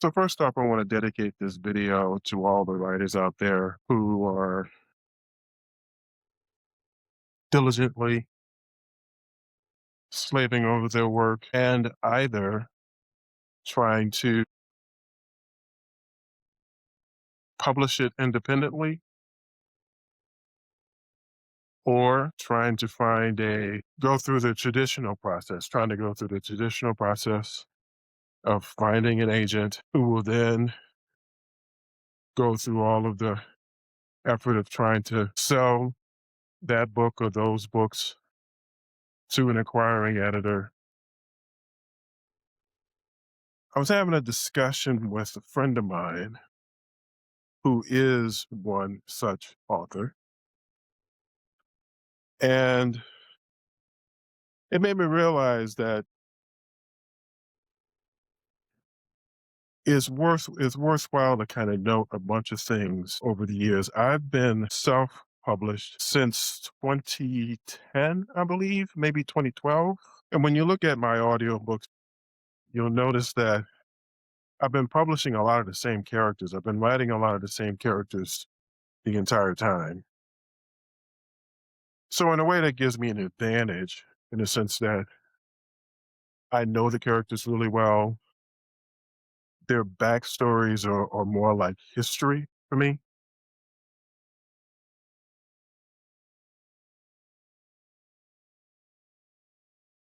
So first off, I want to dedicate this video to all the writers out there who are diligently slaving over their work and either trying to publish it independently or trying to go through the traditional process, trying to go through the traditional process of finding an agent who will then go through all of the effort of trying to sell that book or those books to an acquiring editor. I was having a discussion with a friend of mine who is one such author, and it made me realize that it's worthwhile to kind of note a bunch of things over the years. I've been self-published since 2010, I believe, maybe 2012. And when you look at my audiobooks, you'll notice that I've been publishing a lot of the same characters. I've been writing a lot of the same characters the entire time. So in a way that gives me an advantage in the sense that I know the characters really well. Their backstories are more like history for me.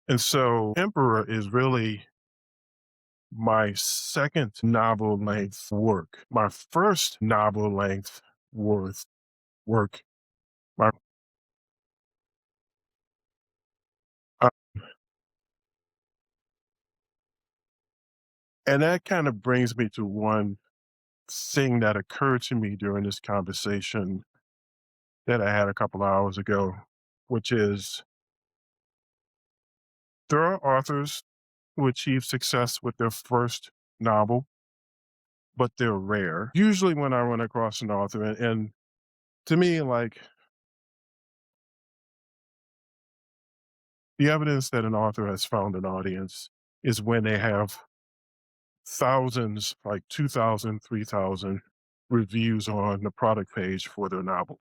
And so Emperor is really my second novel length work. My first novel length worth work. My, uh, and that kind of brings me to one thing that occurred to me during this conversation that I had a couple hours ago, which is there are authors who achieve success with their first novel, but they're rare. Usually, when I run across an author, and to me, like the evidence that an author has found an audience is when they have thousands, like 2,000, 3,000 reviews on the product page for their novel.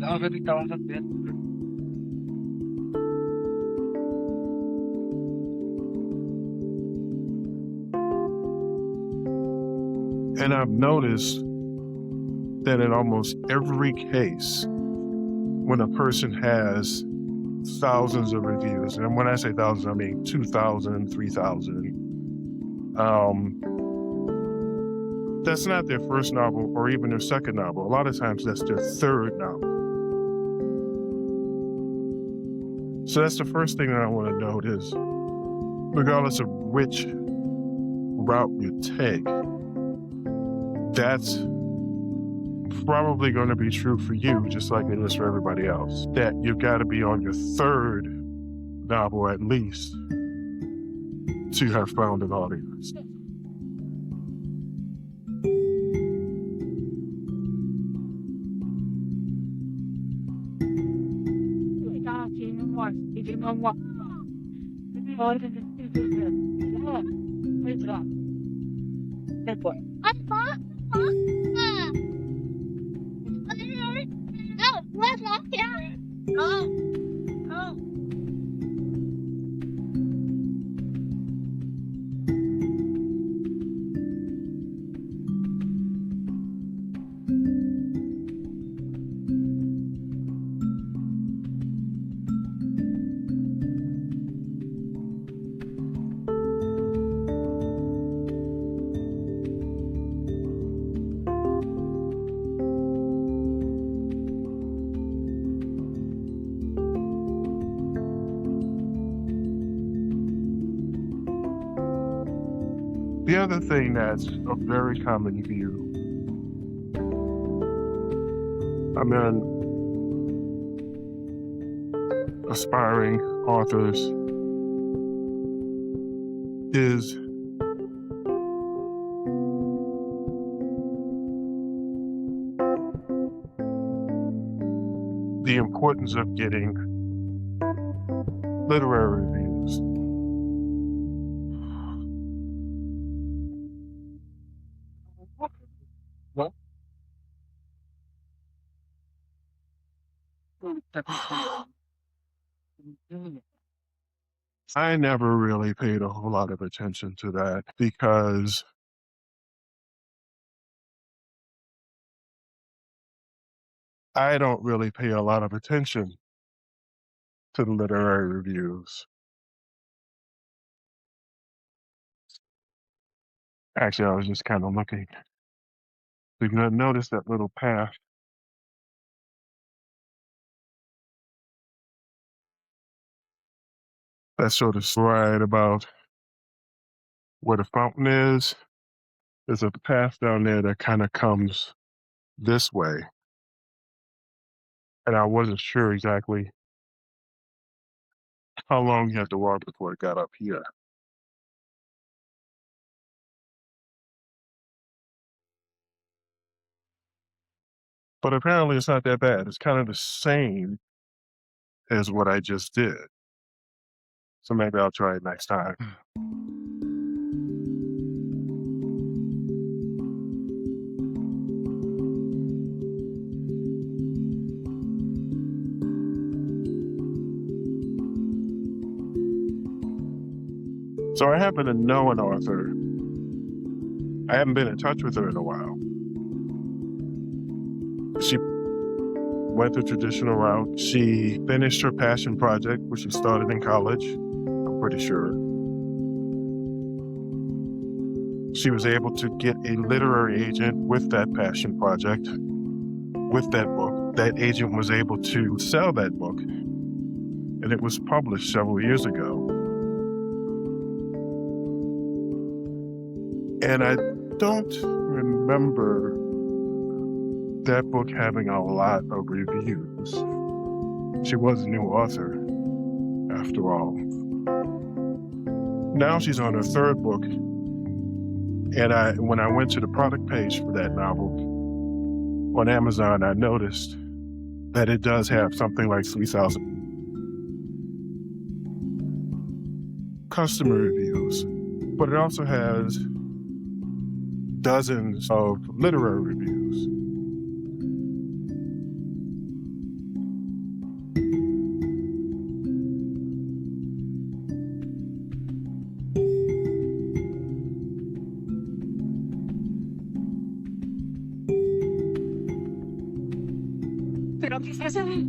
Already counted it. And I've noticed that in almost every case, when a person has thousands of reviews, and when I say thousands, I mean 2,000, 3,000, that's not their first novel or even their second novel. A lot of times that's their third novel. So that's the first thing that I want to note is regardless of which route you take, that's probably going to be true for you, just like it is for everybody else. That you've got to be on your third novel at least to have found an audience. No, let's walk here. Oh. The other thing that's a very common view among aspiring authors is the importance of getting literary reviews. What? Tapi I never really paid a whole lot of attention to that because I don't really pay a lot of attention to the literary reviews. Actually, I was just kind of looking. You can notice that little path. That's sort of right about where the fountain is. There's a path down there that kind of comes this way. And I wasn't sure exactly how long you had to walk before it got up here. But apparently it's not that bad. It's kind of the same as what I just did. So maybe I'll try it next time. So I happen to know an author. I haven't been in touch with her in a while. She went the traditional route. She finished her passion project, which she started in college, I'm pretty sure. She was able to get a literary agent with that passion project, with that book. That agent was able to sell that book, and it was published several years ago. And I don't remember that book having a lot of reviews. She was a new author, after all. Now she's on her third book, and when I went to the product page for that novel on Amazon, I noticed that it does have something like 3,000 customer reviews, but it also has dozens of literary reviews. Pero quizás es-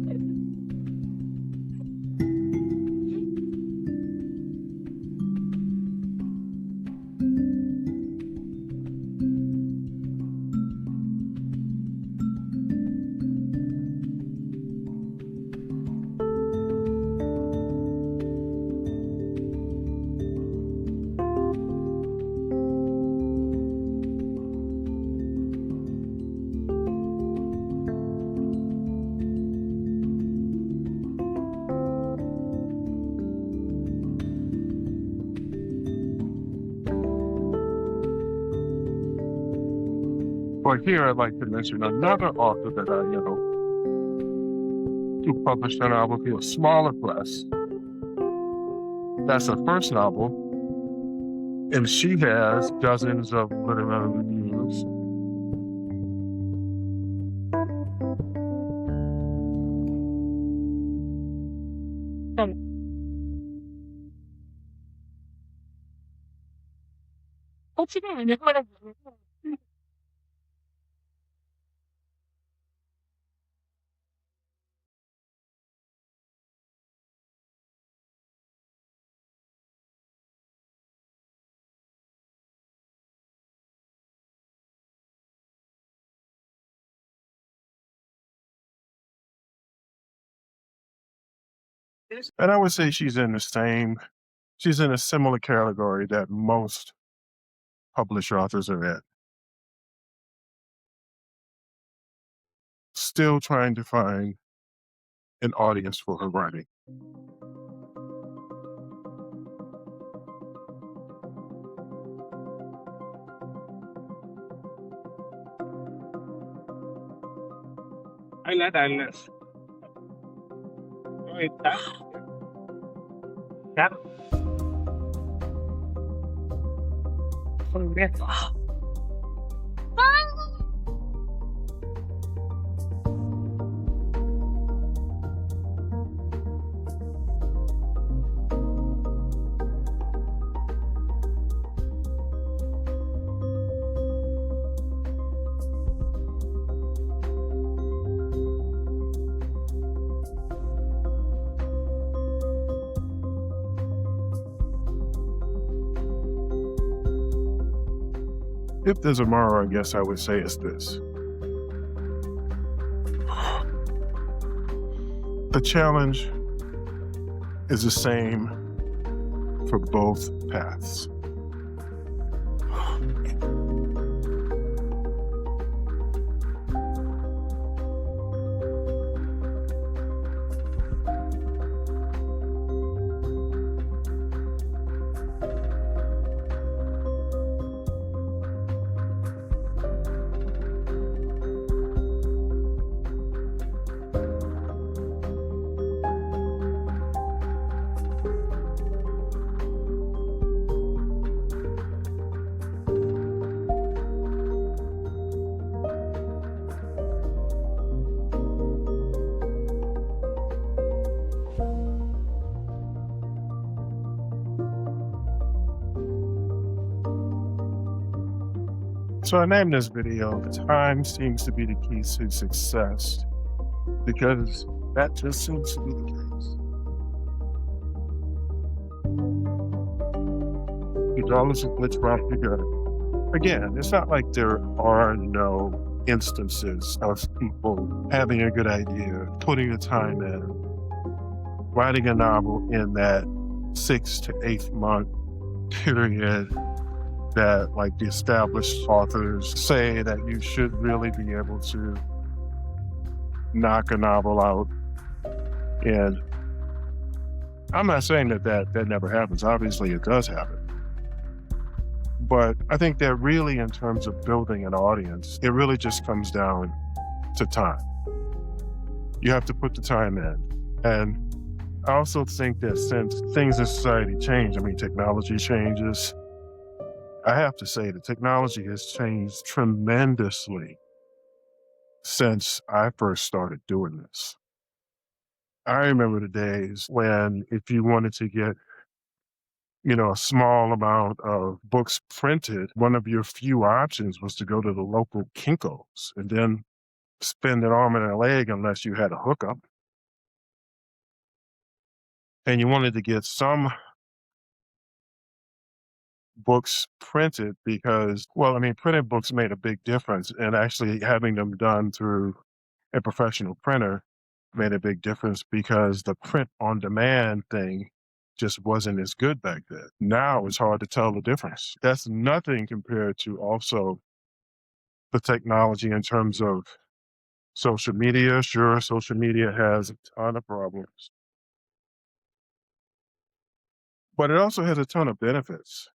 But here I'd like to mention another author that I know who published a novel for a smaller press. That's her first novel, and she has dozens of literary reviews. 혹시나 얼마나 And I would say she's in a similar category that most published authors are in. Still trying to find an audience for her writing. Eyeless. Wait, that forget. If there's a moral, I guess I would say it's this. The challenge is the same for both paths. So I named this video, "Time Seems to Be the Key to Success," because that just seems to be the case. Regardless of which route you go. Again, it's not like there are no instances of people having a good idea, putting the time in, writing a novel in that 6 to 8 month period that, like, the established authors say that you should really be able to knock a novel out. And I'm not saying that never happens. Obviously, it does happen. But I think that really, in terms of building an audience, it really just comes down to time. You have to put the time in. And I also think that since things in society change, I mean, technology changes. I have to say the technology has changed tremendously since I first started doing this. I remember the days when if you wanted to get, a small amount of books printed, one of your few options was to go to the local Kinko's and then spend an arm and a leg unless you had a hookup. And you wanted to get some books printed because, well, I mean, printed books made a big difference, and actually having them done through a professional printer made a big difference because the print on demand thing just wasn't as good back then. Now it's hard to tell the difference. That's nothing compared to also the technology in terms of social media. Sure, social media has a ton of problems, but it also has a ton of benefits.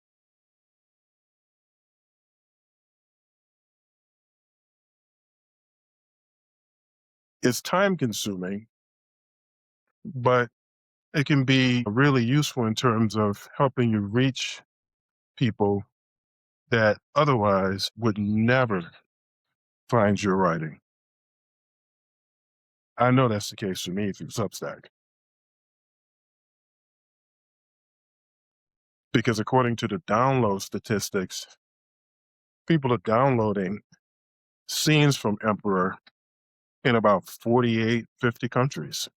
It's time consuming, but it can be really useful in terms of helping you reach people that otherwise would never find your writing. I know that's the case for me through Substack. Because according to the download statistics, people are downloading scenes from Emperor in about 48, 50 countries.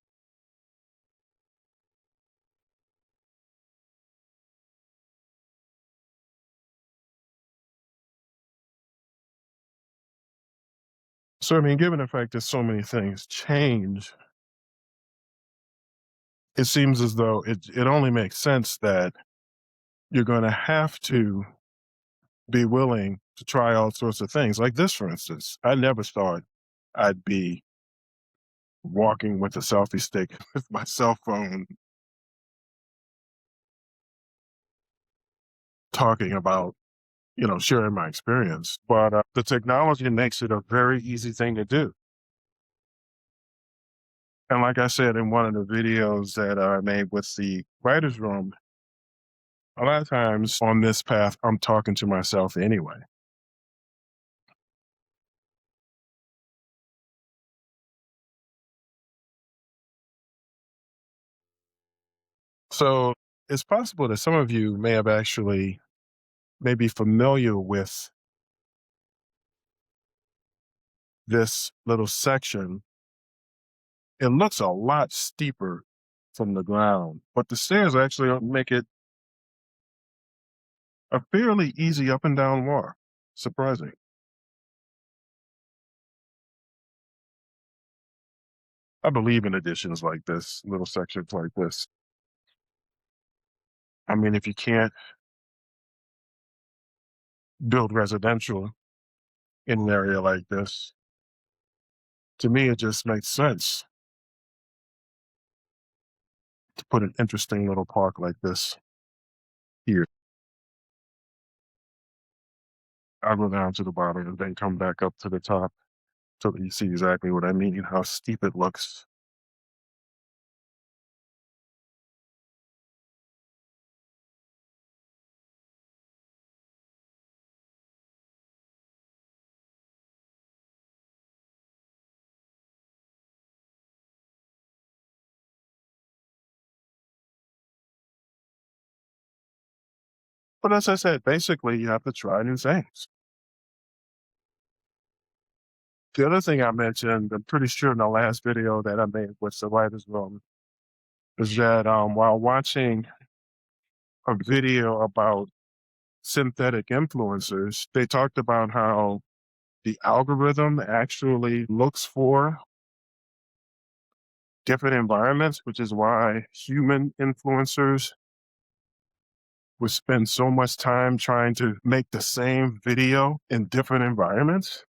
So, I mean, given the fact that so many things change, it seems as though it only makes sense that you're going to have to be willing to try all sorts of things. Like this, for instance, I never thought I'd be walking with a selfie stick with my cell phone talking about, sharing my experience. But the technology makes it a very easy thing to do. And like I said in one of the videos that I made with the writer's room, a lot of times on this path, I'm talking to myself anyway. So it's possible that some of you may have actually may be familiar with this little section. It looks a lot steeper from the ground, but the stairs actually make it a fairly easy up and down walk. Surprising. I believe in additions like this, little sections like this. I mean, if you can't build residential in an area like this, to me, it just makes sense to put an interesting little park like this here. I'll go down to the bottom and then come back up to the top so that you see exactly what I mean, how steep it looks. But as I said, basically, you have to try new things. The other thing I mentioned, I'm pretty sure in the last video that I made with the writer's room, is that while watching a video about synthetic influencers, they talked about how the algorithm actually looks for different environments, which is why human influencers would spend so much time trying to make the same video in different environments.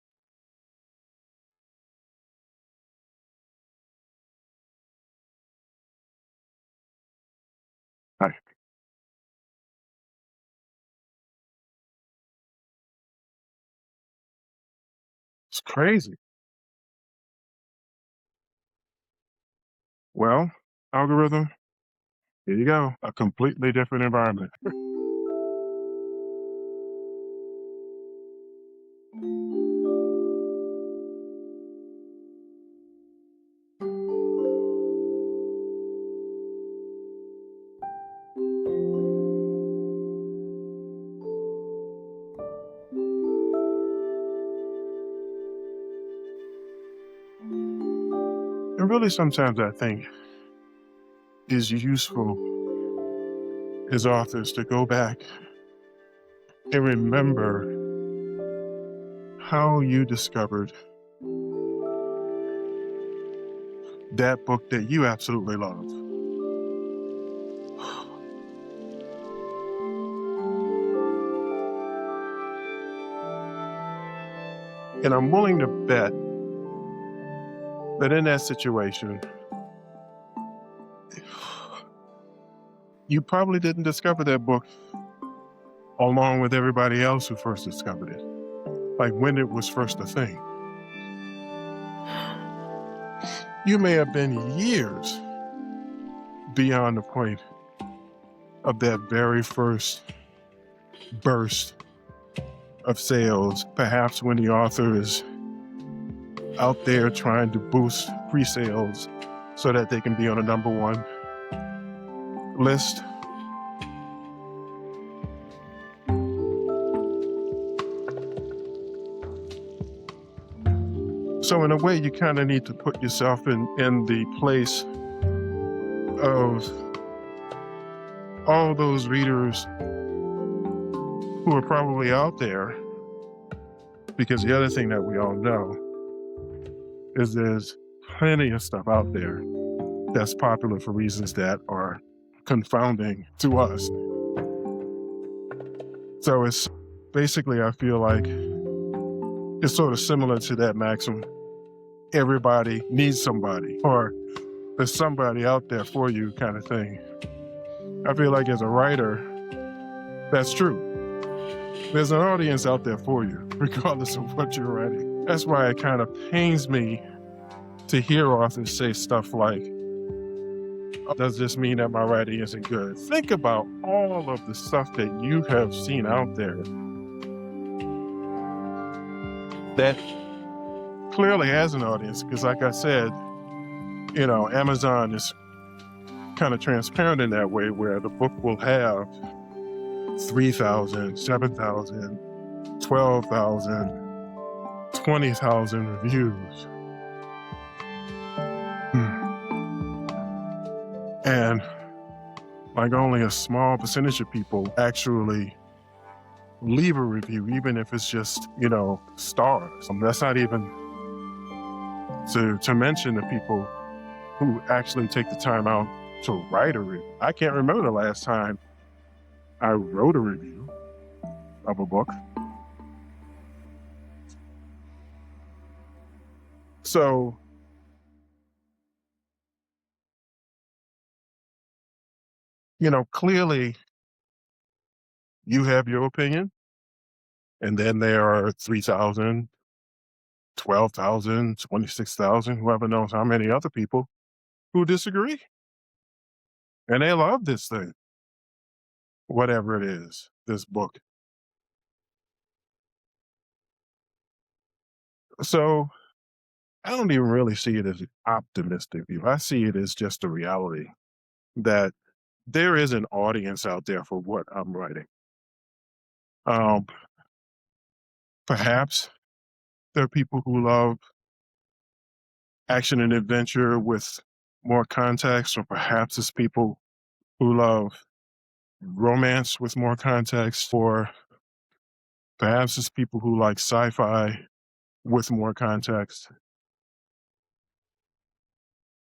Like, it's crazy. Well, algorithm, here you go, a completely different environment. And really, sometimes I think is useful as authors to go back and remember how you discovered that book that you absolutely love. And I'm willing to bet that in that situation, you probably didn't discover that book along with everybody else who first discovered it, like when it was first a thing. You may have been years beyond the point of that very first burst of sales, perhaps when the author is out there trying to boost pre-sales so that they can be on a #1 list. So in a way, you kind of need to put yourself in the place of all those readers who are probably out there, because the other thing that we all know is there's plenty of stuff out there that's popular for reasons that are confounding to us. So it's basically, I feel like it's sort of similar to that maxim, everybody needs somebody, or there's somebody out there for you kind of thing. I feel like as a writer, that's true. There's an audience out there for you, regardless of what you're writing. That's why it kind of pains me to hear authors say stuff like, does this mean that my writing isn't good? Think about all of the stuff that you have seen out there that clearly has an audience. Because, like I said, Amazon is kind of transparent in that way, where the book will have 3,000, 7,000, 12,000, 20,000 reviews. And like only a small percentage of people actually leave a review, even if it's just, stars. That's not even to mention the people who actually take the time out to write a review. I can't remember the last time I wrote a review of a book. So, clearly you have your opinion, and then there are 3,000, 12,000, 26,000, whoever knows how many other people who disagree. And they love this thing, whatever it is, this book. So I don't even really see it as an optimistic view. I see it as just a reality that there is an audience out there for what I'm writing. Perhaps there are people who love action and adventure with more context, or perhaps it's people who love romance with more context, or perhaps it's people who like sci-fi with more context,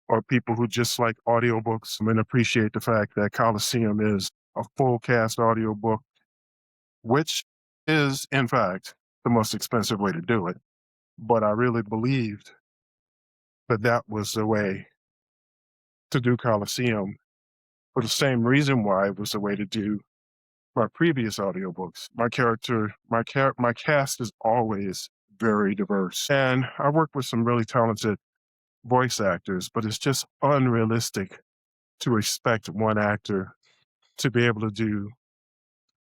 or people who just like audiobooks and appreciate the fact that Coliseum is a full cast audiobook, which is, in fact, the most expensive way to do it. But I really believed that that was the way to do Coliseum, for the same reason why it was the way to do my previous audiobooks. My cast is always very diverse. And I work with some really talented voice actors, but it's just unrealistic to expect one actor to be able to do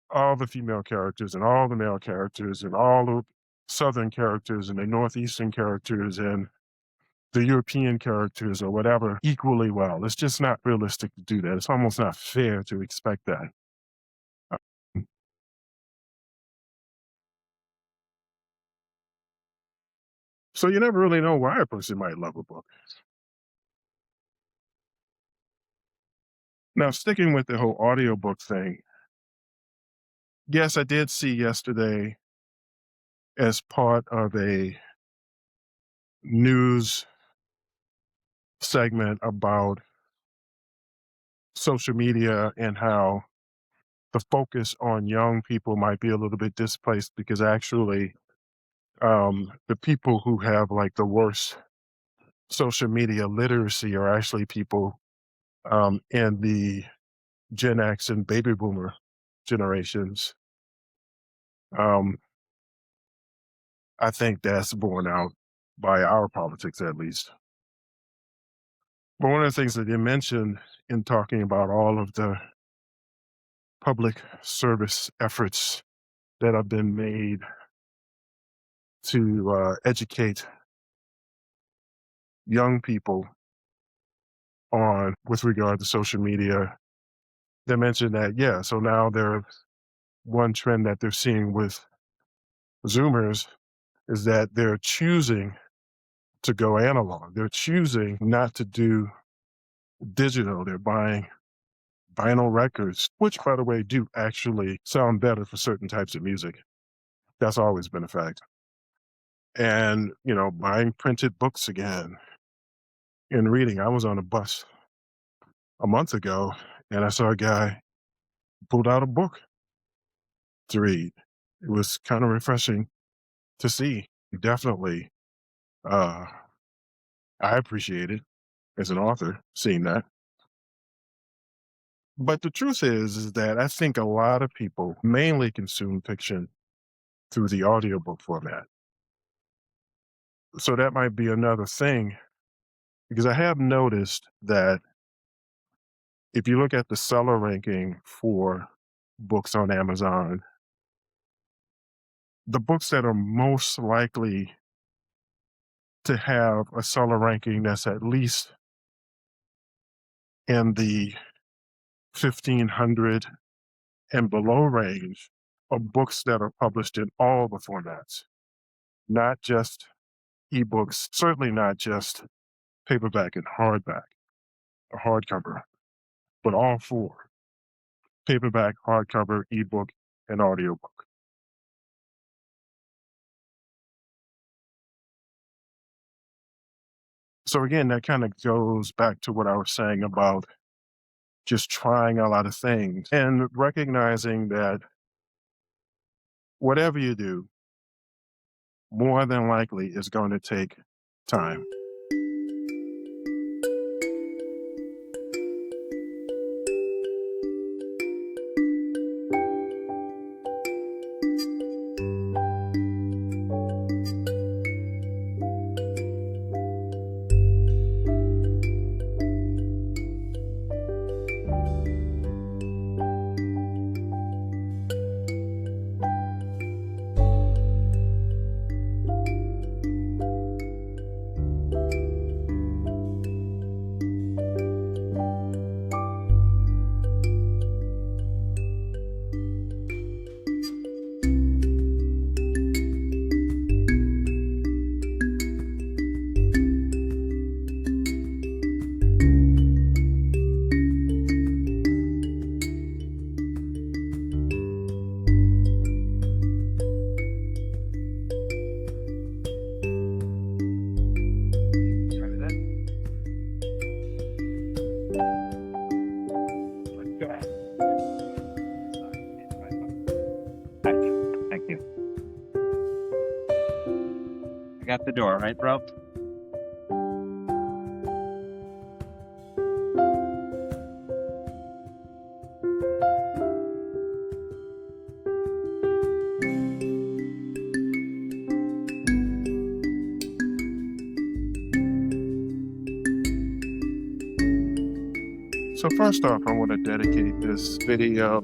all the female characters and all the male characters and all the Southern characters and the Northeastern characters and the European characters or whatever equally well. It's just not realistic to do that. It's almost not fair to expect that. So you never really know why a person might love a book. Now, sticking with the whole audiobook thing, yes, I did see yesterday, as part of a news segment about social media and how the focus on young people might be a little bit displaced, because actually the people who have like the worst social media literacy are actually people in the Gen X and baby boomer generations. Um, I think that's borne out by our politics, at least. But one of the things that you mentioned in talking about all of the public service efforts that have been made to educate young people on with regard to social media, they mentioned that, yeah, so now there's one trend that they're seeing with Zoomers is that they're choosing to go analog. They're choosing not to do digital. They're buying vinyl records, which, by the way, do actually sound better for certain types of music. That's always been a fact. And, buying printed books again and reading. I was on a bus a month ago and I saw a guy pulled out a book to read. It was kind of refreshing to see. Definitely, uh, I appreciate it as an author seeing that. But the truth is that I think a lot of people mainly consume fiction through the audiobook format. So that might be another thing because I have noticed that if you look at the seller ranking for books on Amazon, the books that are most likely to have a seller ranking that's at least in the 1500 and below range are books that are published in all the formats, not just ebooks, certainly not just paperback and hardback or hardcover, but all four: paperback, hardcover, ebook, and audiobook. So again, that kind of goes back to what I was saying about just trying a lot of things and recognizing that whatever you do, more than likely is going to take time. Try that. Thank you. I got the door, right, bro? So first off, I want to dedicate this video